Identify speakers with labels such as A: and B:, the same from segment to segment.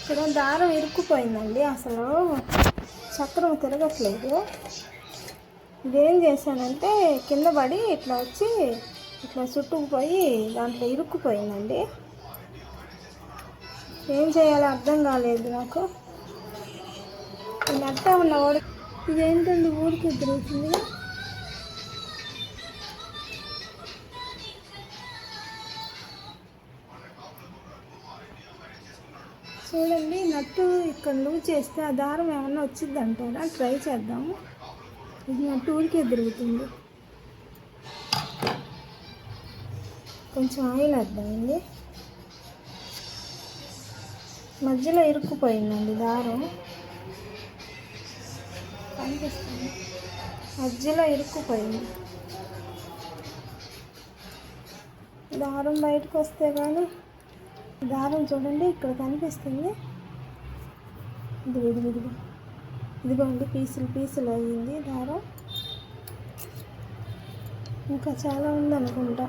A: ఇక్కడ దారం ఇరుక్కుపోయిందండి, అసలు చక్రం తిరగట్లేదు. ఇదేం చేశానంటే కింద పడి ఇట్లా వచ్చి ఇట్లా చుట్టుకుపోయి దాంట్లో ఇరుక్కుపోయిందండి. ఏం చేయాలో అర్థం కాలేదు నాకు. అట్టా ఉన్న వాడు ఇదేంటండి ఊరికి తిరుగుతుంది. చూడండి, నట్టు ఇక్కడ లూజ్ చేస్తే ఆ దారం ఏమన్నా వచ్చింది అంటారా? ట్రై చేద్దాము. ఇది నట్టు ఊరికే తిరుగుతుంది. కొంచెం ఆయిల్ వేద్దామండి. మధ్యలో ఇరుక్కుపోయిందండి దారం, కనిపిస్తుంది. మధ్యలో ఇరుక్కుపోయింది దారం. బయటకు వస్తే కానీ దారం చూడండి ఇక్కడ కనిపిస్తుంది. ఇదిగోండి పీసులు పీసులు అయ్యింది దారం. ఇంకా చాలా ఉందనుకుంటా,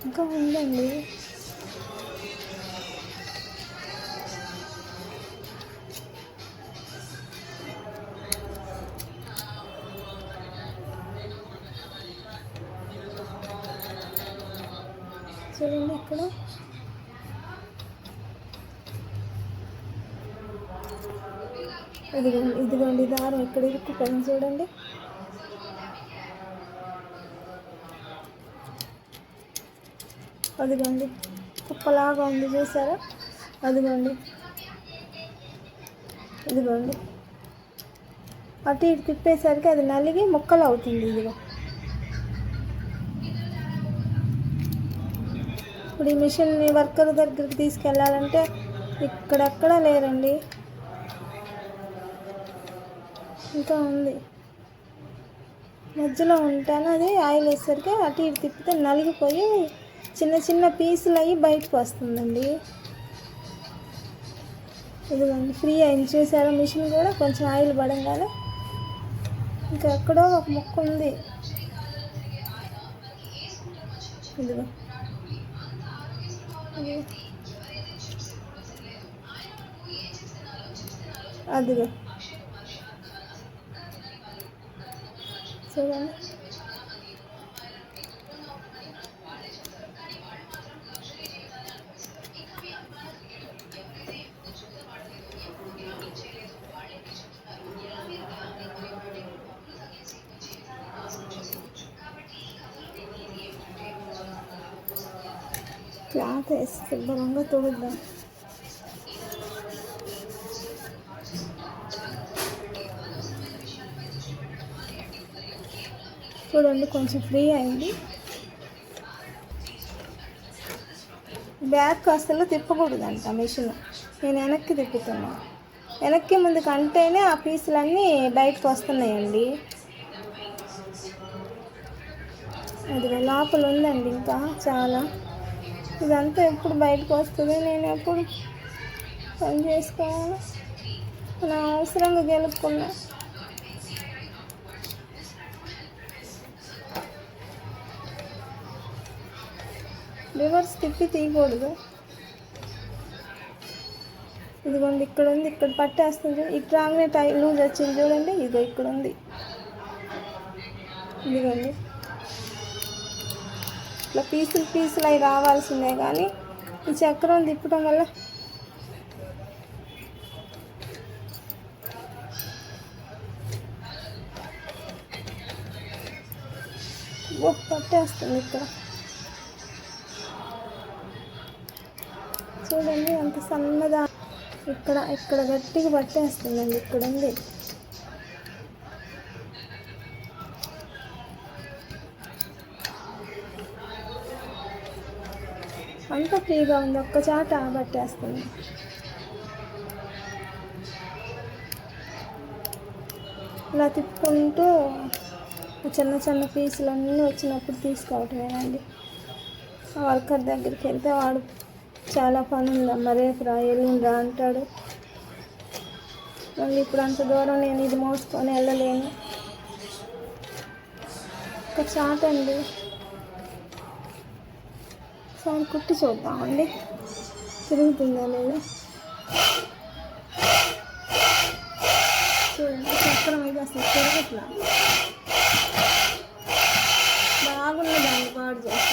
A: ఇంకా ఉందండి. చూడండి ఇక్కడ ఇదిగోండి దారం ఇక్కడ ఇరుక్కుపోయింది చూడండి. అదిగోండి కుప్పలాగా ఉంది చూసారా? అదిగోండి ఇదిగోండి అటు ఇటు తిప్పేసరికి అది నలిగి ముక్కలు అవుతుంది. ఇదిగో ఇప్పుడు ఈ మిషన్ని వర్కర్ దగ్గరికి తీసుకెళ్ళాలంటే ఇక్కడెక్కడా లేరండి. ఇంకా ఉంది మధ్యలో ఉంటాను. అది ఆయిల్ వేసరికి అటు ఇటు తిప్పితే నలిగిపోయి చిన్న చిన్న పీసులు అయ్యి బయటకు వస్తుందండి. ఇదిగోండి ఫ్రీ అయింది చూసారా? మిషన్ కూడా కొంచెం ఆయిల్ పడంగానే ఇంకా ఎక్కడో ఒక ముక్క ఉంది. ఇదిగో అదిగో చూడండి. క్లాత్ వేసి శుభ్రంగా తొడుద్దాం. చూడండి కొంచెం ఫ్రీ అయింది. బ్యాక్ అసలు తిప్పకూడదంట మిషన్. నేను వెనక్కి తిప్పుతున్నా. వెనక్కి ముందుకు అంటేనే ఆ పీసులన్నీ బయటకు వస్తున్నాయండి. అది లోపల ఉందండి ఇంకా చాలా. ఇదంతా ఎప్పుడు బయటకు వస్తుంది? నేను ఎప్పుడు పని చేసుకోవాలి? నా అవసరంగా గెలుపుకున్నా. రివర్స్ తిప్పి తీయకూడదు. ఇదిగోండి ఇక్కడ ఉంది, ఇక్కడ పట్టేస్తుంది. ఇటు రాగానే లూజ్ వచ్చింది చూడండి. ఇదిగో ఇక్కడ ఉంది. ఇదిగోండి ఇట్లా పీసులు పీసులు అవి రావాల్సిందే, కానీ ఈ చక్రం తిప్పడం వల్ల పట్టేస్తుంది. ఇక్కడ చూడండి అంత సన్నదా. ఇక్కడ ఇక్కడ గట్టిగా పట్టేస్తుందండి. ఇక్కడ ఉంది. అంత ఫ్రీగా ఉంది, ఒక్క చాట పట్టేస్తుంది. ఇలా తిప్పుకుంటూ చిన్న చిన్న పీసులు అన్నీ వచ్చినప్పుడు తీసుకోవటమేనండి. వర్కర్ దగ్గరికి వెళ్తే వాడు చాలా పని ఉందమ్మా, రేపు రా ఎల్లుండి రా అంటాడు. మళ్ళీ ఇప్పుడు అంత దూరం నేను ఇది మోసుకొని వెళ్ళలేను. ఒక చాట అండి, ఒకసారి కుట్టి చూద్దామండి తిరుగుతుందా లేదా. చూడండి చక్రం ఇది అసలు తిరగట్లా, బాగున్న దాన్ని పాడు చేస్తాను.